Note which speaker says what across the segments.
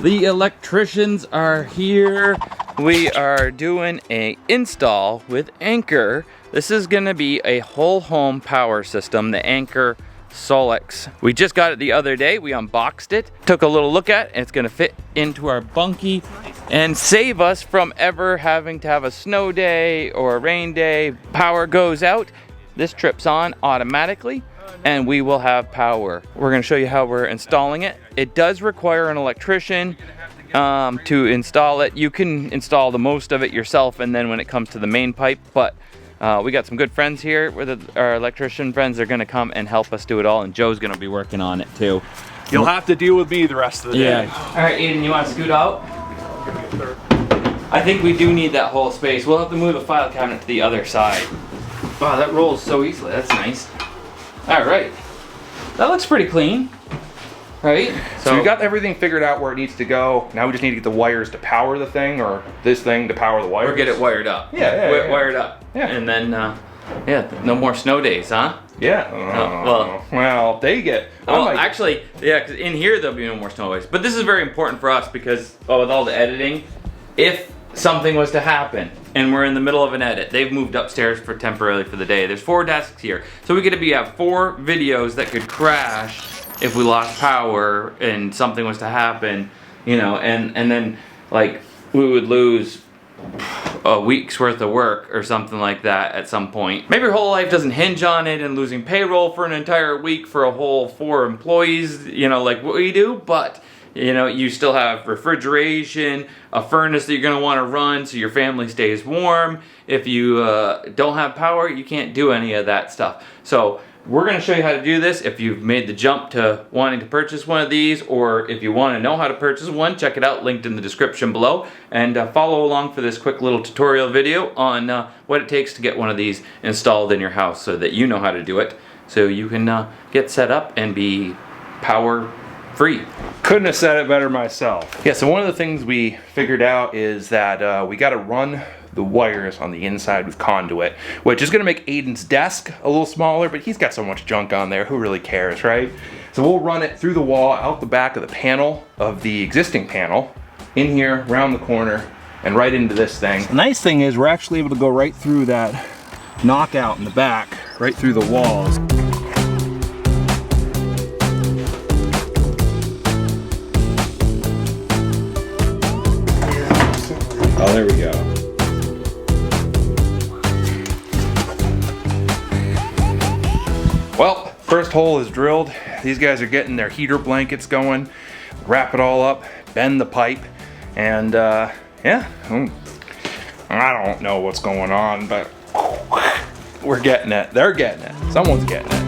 Speaker 1: The electricians are here. We are doing a install with Anker. This is gonna be a whole home power system, the Anker SOLIX. We just got it the other day. We unboxed it, took a little look at it, and it's gonna fit into our bunkie and save us from ever having to have a snow day or a rain day. Power goes out, this trips on automatically, and we will have power. We're gonna show you how we're installing it. It does require an electrician to install it. You can install the most of it yourself, and then when it comes to the main pipe, but we got some good friends here with our electrician friends. They're gonna come and help us do it all, and Joe's gonna be working on it too.
Speaker 2: You'll have to deal with me the rest of the day.
Speaker 1: All right, Aiden, you wanna scoot out? I think we do need that whole space. We'll have to move the file cabinet to the other side. Wow, that rolls so easily. That's nice. All right, that looks pretty clean, right?
Speaker 2: So we got everything figured out where it needs to go. Now we just need to get the wires to power the thing, or this thing to power the wires.
Speaker 1: Or get it wired up.
Speaker 2: Yeah.
Speaker 1: Wired up.
Speaker 2: Yeah.
Speaker 1: And then, yeah, no more snow days, huh?
Speaker 2: Yeah. Well, they get.
Speaker 1: Well, actually, yeah, because in here there'll be no more snow days. But this is very important for us because, with all the editing, if something was to happen and we're in the middle of an edit, they've moved upstairs for temporarily for the day. There's 4 desks here, so we get to have 4 videos that could crash if we lost power and something was to happen, you know, and then like we would lose a week's worth of work or something like that at some point. Maybe your whole life doesn't hinge on it and losing payroll for an entire week for a whole 4 employees, you know, like what we do, but you know, you still have refrigeration, a furnace that you're gonna wanna run so your family stays warm. If you don't have power, you can't do any of that stuff. So we're gonna show you how to do this. If you've made the jump to wanting to purchase one of these, or if you wanna know how to purchase one, check it out, linked in the description below. And follow along for this quick little tutorial video on what it takes to get one of these installed in your house so that you know how to do it. So you can get set up and be power free.
Speaker 2: Couldn't have said it better myself. Yeah, so one of the things we figured out is that we got to run the wires on the inside with conduit, which is going to make Aiden's desk a little smaller, but he's got so much junk on there, who really cares, right? So we'll run it through the wall, out the back of the panel of the existing panel, in here, around the corner, and right into this thing. The nice thing is we're actually able to go right through that knockout in the back, right through the walls. Oh, there we go. Well, first hole is drilled. These guys are getting their heater blankets going, wrap it all up, bend the pipe, and yeah, I don't know what's going on, but we're getting it. They're getting it. Someone's getting it.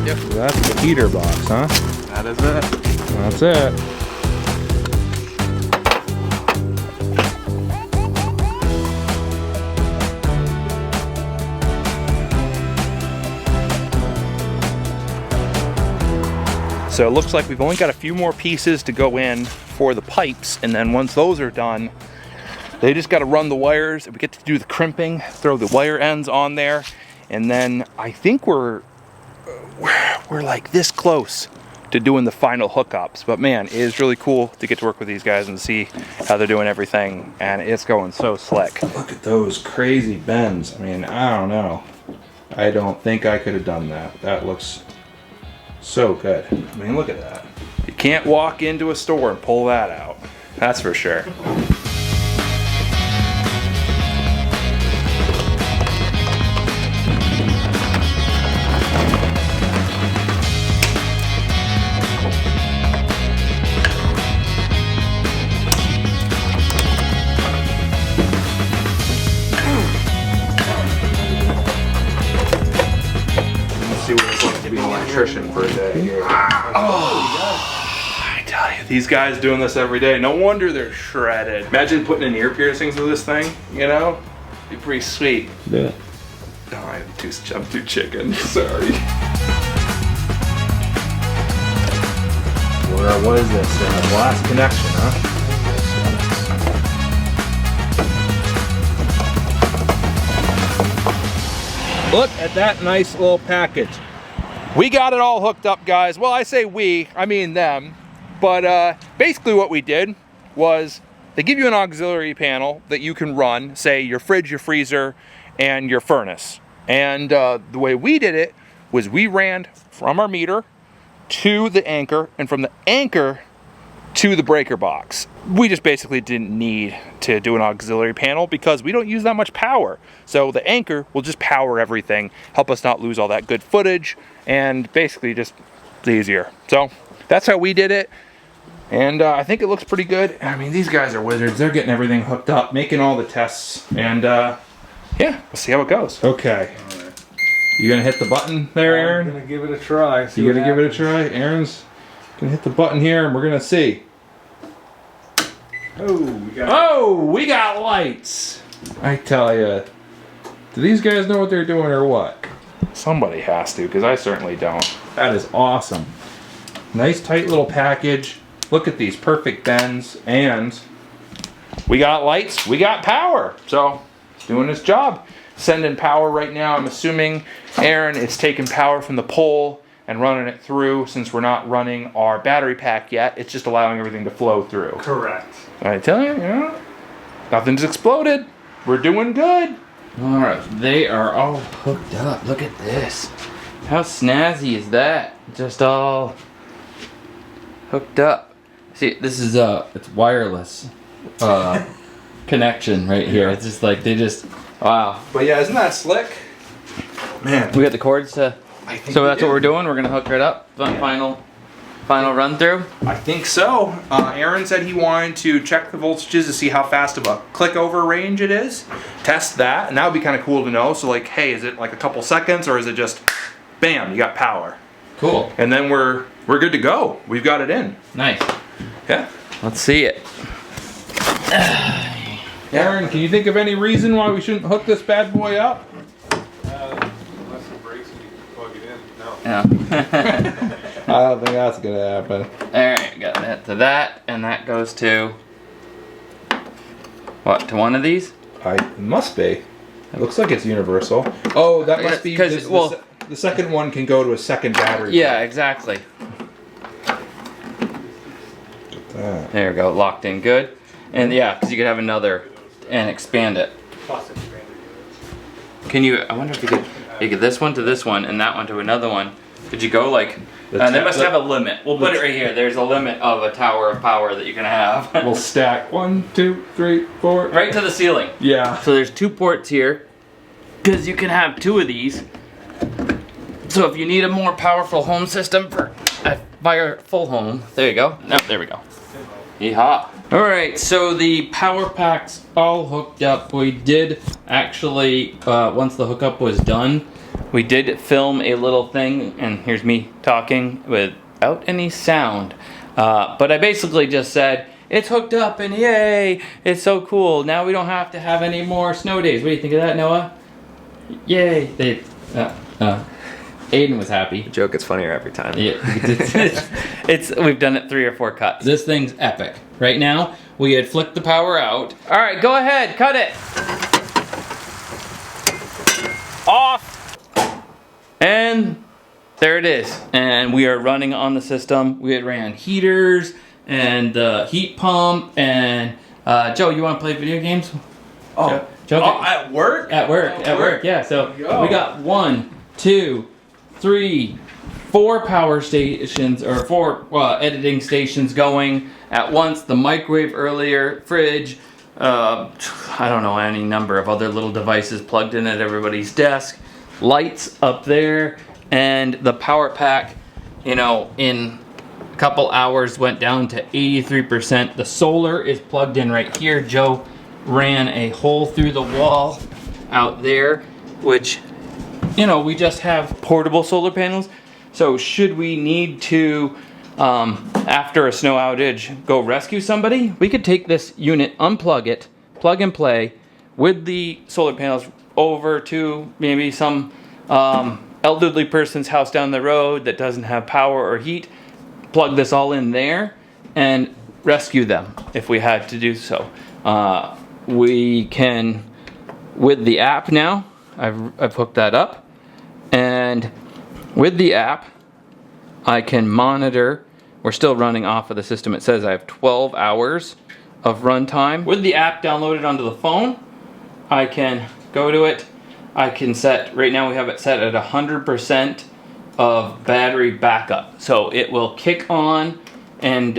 Speaker 2: Yep. So that's the heater box, huh? That is it. That's it. So it looks like we've only got a few more pieces to go in for the pipes, and then once those are done, they just got to run the wires. We get to do the crimping, throw the wire ends on there, and then I think we're like this close to doing the final hookups. But man, it is really cool to get to work with these guys and see how they're doing everything, and it's going so slick. Look at those crazy bends. I mean, I don't know. I don't think I could have done that. That looks so good. I mean, look at that. You can't walk into a store and pull that out. That's for sure. Electrician for a day here. I tell you, these guys doing this every day. No wonder they're shredded. Imagine putting in ear piercings with this thing, you know? Be pretty sweet.
Speaker 3: Yeah.
Speaker 2: Oh, I'm too chicken. Sorry.
Speaker 3: What is this? Last connection, huh? Look at that nice little package.
Speaker 2: We got it all hooked up, guys. Well, I say we, I mean them. But basically what we did was they give you an auxiliary panel that you can run, say your fridge, your freezer, and your furnace. And the way we did it was we ran from our meter to the anchor, and from the anchor to the breaker box. We just basically didn't need to do an auxiliary panel because we don't use that much power. So the anchor will just power everything, help us not lose all that good footage, and basically just easier. So that's how we did it. And I think it looks pretty good. I mean, these guys are wizards. They're getting everything hooked up, making all the tests, and yeah, we'll see how it goes. Okay. You gonna hit the button there, Aaron?
Speaker 3: I'm gonna give it a try.
Speaker 2: You gonna give it a try? Aaron's gonna hit the button here, and we're gonna see. We got lights. I tell you, do these guys know what they're doing or what? Somebody has to, because I certainly don't. That is awesome. Nice tight little package. Look at these perfect bends, and we got lights, we got power. So it's doing its job. Sending power right now. I'm assuming Aaron is taking power from the pole and running it through. Since we're not running our battery pack yet, it's just allowing everything to flow through.
Speaker 3: Correct.
Speaker 2: I tell you, nothing's exploded. We're doing good.
Speaker 1: All right, they are all hooked up. Look at this. How snazzy is that? Just all hooked up. See, this is it's wireless connection right here. It's just like they just wow.
Speaker 2: But yeah, isn't that slick? Man,
Speaker 1: We got the cords to. So that's what we're doing. We're gonna hook it up. Final run through.
Speaker 2: I think so. Aaron said he wanted to check the voltages to see how fast of a click over range it is. Test that, and that would be kind of cool to know. So like, hey, is it like a couple seconds, or is it just, bam, you got power?
Speaker 1: Cool.
Speaker 2: And then we're good to go. We've got it in.
Speaker 1: Nice.
Speaker 2: Yeah.
Speaker 1: Let's see it.
Speaker 2: Aaron, can you think of any reason why we shouldn't hook this bad boy up?
Speaker 3: Unless it breaks and you can plug it in. No.
Speaker 1: Yeah.
Speaker 2: I don't think that's gonna happen.
Speaker 1: Alright, got that to that, and that goes to what, to one of these?
Speaker 2: It must be. It looks like it's universal. Oh, that must be because the second one can go to a second battery.
Speaker 1: Yeah, exactly. There we go, locked in good. And yeah, because you could have another and expand it. Can you, I wonder if you could this one to this one and that one to another one. Could you go like, they must have a limit. We'll put it right here. There's a limit of a tower of power that you can have.
Speaker 2: We'll stack 1, 2, 3, 4.
Speaker 1: Right to the ceiling.
Speaker 2: Yeah.
Speaker 1: So there's 2 ports here, because you can have 2 of these. So if you need a more powerful home system for a fire full home, there you go. No, there we go. Yeehaw. Alright, so the power packs all hooked up. We did actually, once the hookup was done, we did film a little thing, and here's me talking without any sound. But I basically just said, it's hooked up and yay, it's so cool. Now we don't have to have any more snow days. What do you think of that, Noah? Yay. Aiden was happy.
Speaker 4: The joke gets funnier every time.
Speaker 1: Yeah, we've done it 3 or 4 cuts. This thing's epic. Right now, we had flicked the power out. All right, go ahead, cut it. Off. And there it is. And we are running on the system. We had ran heaters and the heat pump. And Joe, you want to play video games?
Speaker 2: Oh,
Speaker 1: Joe,
Speaker 2: at work?
Speaker 1: At work, yeah. So we got 1, 2, 3, 4 power stations, or 4 editing stations going at once. The microwave earlier, fridge, I don't know, any number of other little devices plugged in at everybody's desk, lights up there, and the power pack, you know, in a couple hours went down to 83%. The solar is plugged in right here. Joe ran a hole through the wall out there, which, you know, we just have portable solar panels. So should we need to, after a snow outage, go rescue somebody, we could take this unit, unplug it, plug and play with the solar panels over to maybe some elderly person's house down the road that doesn't have power or heat, plug this all in there and rescue them if we had to do so. We can, with the app now, I've hooked that up, and With the app, I can monitor. We're still running off of the system. It says I have 12 hours of runtime. With the app downloaded onto the phone, I can go to it. I can set, right now we have it set at 100% of battery backup. So it will kick on and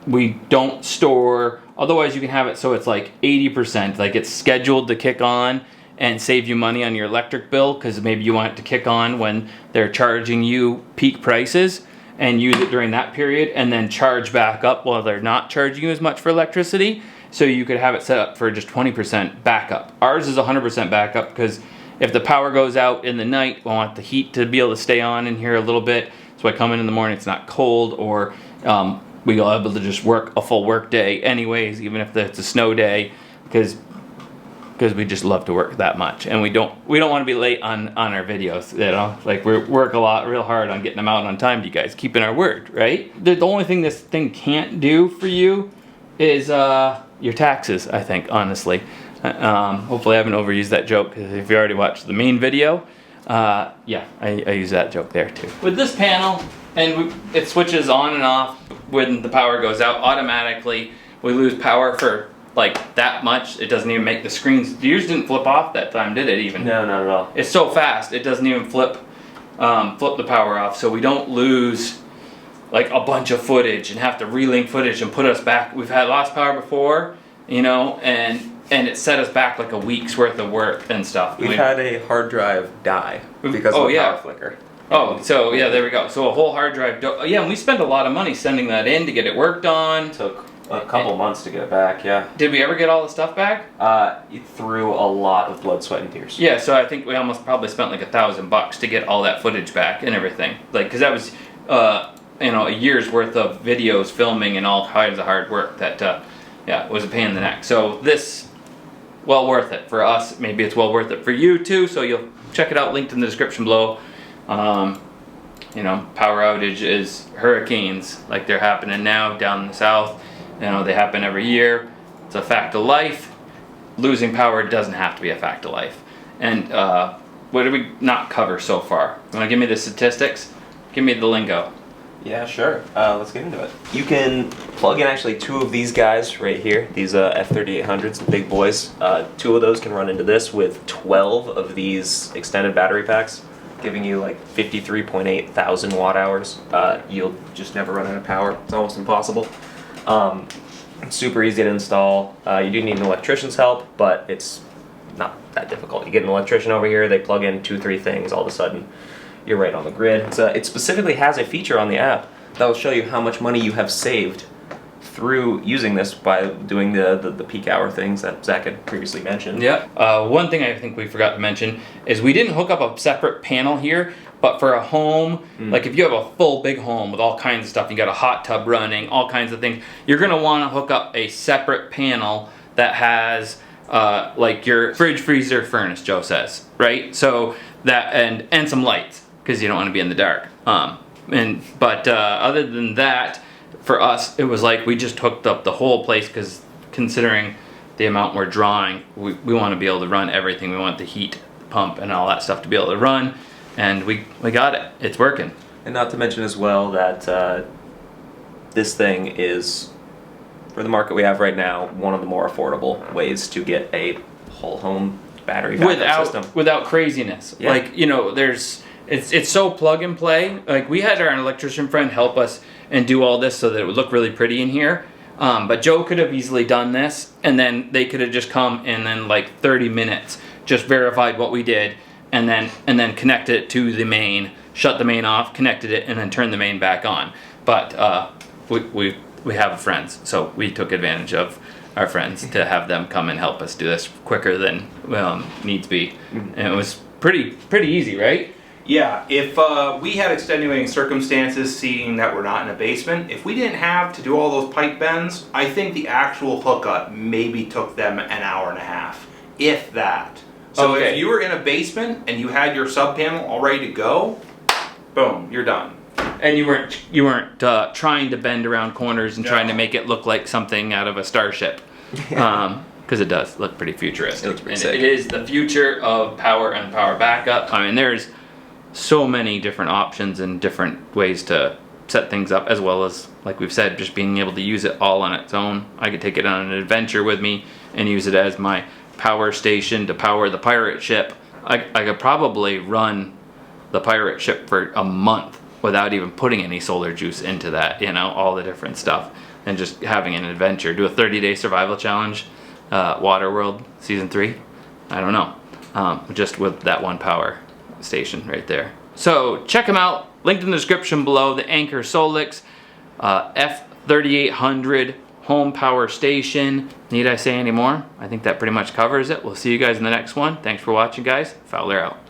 Speaker 1: we don't store, otherwise you can have it so it's like 80%, like it's scheduled to kick on and save you money on your electric bill because maybe you want it to kick on when they're charging you peak prices and use it during that period and then charge back up while they're not charging you as much for electricity. So you could have it set up for just 20% backup. Ours is 100% backup because if the power goes out in the night, we want the heat to be able to stay on in here a little bit. So I come in the morning, it's not cold, or we'll be able to just work a full work day anyways, even if it's a snow day, because we just love to work that much, and we don't want to be late on our videos. You know, like we work real hard on getting them out on time to you guys, keeping our word, right? The only thing this thing can't do for you is your taxes, I think, honestly. Hopefully I haven't overused that joke, because if you already watched the main video, yeah, I use that joke there too. With this panel, and it switches on and off when the power goes out automatically. We lose power for like that much. It doesn't even make the screens. Yours didn't flip off that time, did it even?
Speaker 4: No, not at all.
Speaker 1: It's so fast, it doesn't even flip the power off, so we don't lose like a bunch of footage and have to relink footage and put us back. We've had lost power before, you know, and it set us back like a week's worth of work and stuff.
Speaker 4: We've had a hard drive die because of a power flicker.
Speaker 1: Oh, so yeah, there we go. So a whole hard drive. Yeah, and we spent a lot of money sending that in to get it worked on.
Speaker 4: Took a couple months to get it back, yeah.
Speaker 1: Did we ever get all the stuff back?
Speaker 4: Through a lot of blood, sweat, and tears.
Speaker 1: Yeah, so I think we almost probably spent like $1,000 to get all that footage back and everything. Like, because that was, you know, a year's worth of videos, filming, and all kinds of hard work that, yeah, was a pain in the neck. So this, well worth it for us. Maybe it's well worth it for you too. So you'll check it out, linked in the description below. You know, power outages, hurricanes, like they're happening now down in the south. You know, they happen every year. It's a fact of life. Losing power doesn't have to be a fact of life. And what did we not cover so far? You want to give me the statistics? Give me the lingo.
Speaker 4: Yeah, sure. Let's get into it. You can plug in actually 2 of these guys right here. These F3800s, the big boys. 2 of those can run into this with 12 of these extended battery packs, giving you like 53.8 thousand watt hours. You'll just never run out of power. It's almost impossible. Super easy to install. You do need an electrician's help, but it's not that difficult. You get an electrician over here, they plug in 2-3 things, all of a sudden you're right on the grid. It specifically has a feature on the app that will show you how much money you have saved through using this by doing the peak hour things that Zach had previously mentioned.
Speaker 1: Yeah. One thing I think we forgot to mention is we didn't hook up a separate panel here, but for a home, like if you have a full big home with all kinds of stuff, you got a hot tub running, all kinds of things, you're gonna wanna hook up a separate panel that has like your fridge, freezer, furnace, Joe says, right? So that, and some lights, because you don't wanna be in the dark. But other than that, for us, it was like we just hooked up the whole place, because considering the amount we're drawing, we want to be able to run everything. We want the heat pump and all that stuff to be able to run, and we got it. It's working.
Speaker 4: And not to mention as well that this thing is, for the market we have right now, one of the more affordable ways to get a whole home battery backup system.
Speaker 1: Without craziness.
Speaker 4: Yeah.
Speaker 1: Like, you know, it's so plug and play. Like, we had our electrician friend help us and do all this so that it would look really pretty in here. But Joe could have easily done this, and then they could have just come and then like 30 minutes just verified what we did, and then connected it to the main, shut the main off, connected it, and then turned the main back on. But we have friends, so we took advantage of our friends to have them come and help us do this quicker than needs be. And it was pretty easy, right?
Speaker 2: Yeah, if we had extenuating circumstances, seeing that we're not in a basement, if we didn't have to do all those pipe bends, I think the actual hookup maybe took them an hour and a half, if that. So
Speaker 1: Okay.
Speaker 2: if you were in a basement and you had your sub panel all ready to go, boom, you're done.
Speaker 1: And you weren't trying to bend around corners and trying to make it look like something out of a starship, because it does look pretty futuristic.
Speaker 4: It looks pretty
Speaker 1: and
Speaker 4: sick.
Speaker 1: it is the future of power and power backup. I mean, there's so many different options and different ways to set things up, as well as, like we've said, just being able to use it all on its own. I could take it on an adventure with me and use it as my power station to power the pirate ship. I could probably run the pirate ship for a month without even putting any solar juice into that, you know, all the different stuff, and just having an adventure. Do a 30-day survival challenge, Waterworld Season 3, I don't know, just with that one power station right there. So check them out, linked in the description below, the Anker SOLIX F3800 home power station. Need I say any more? I think that pretty much covers it. We'll see you guys in the next one. Thanks for watching, guys. Fowler out.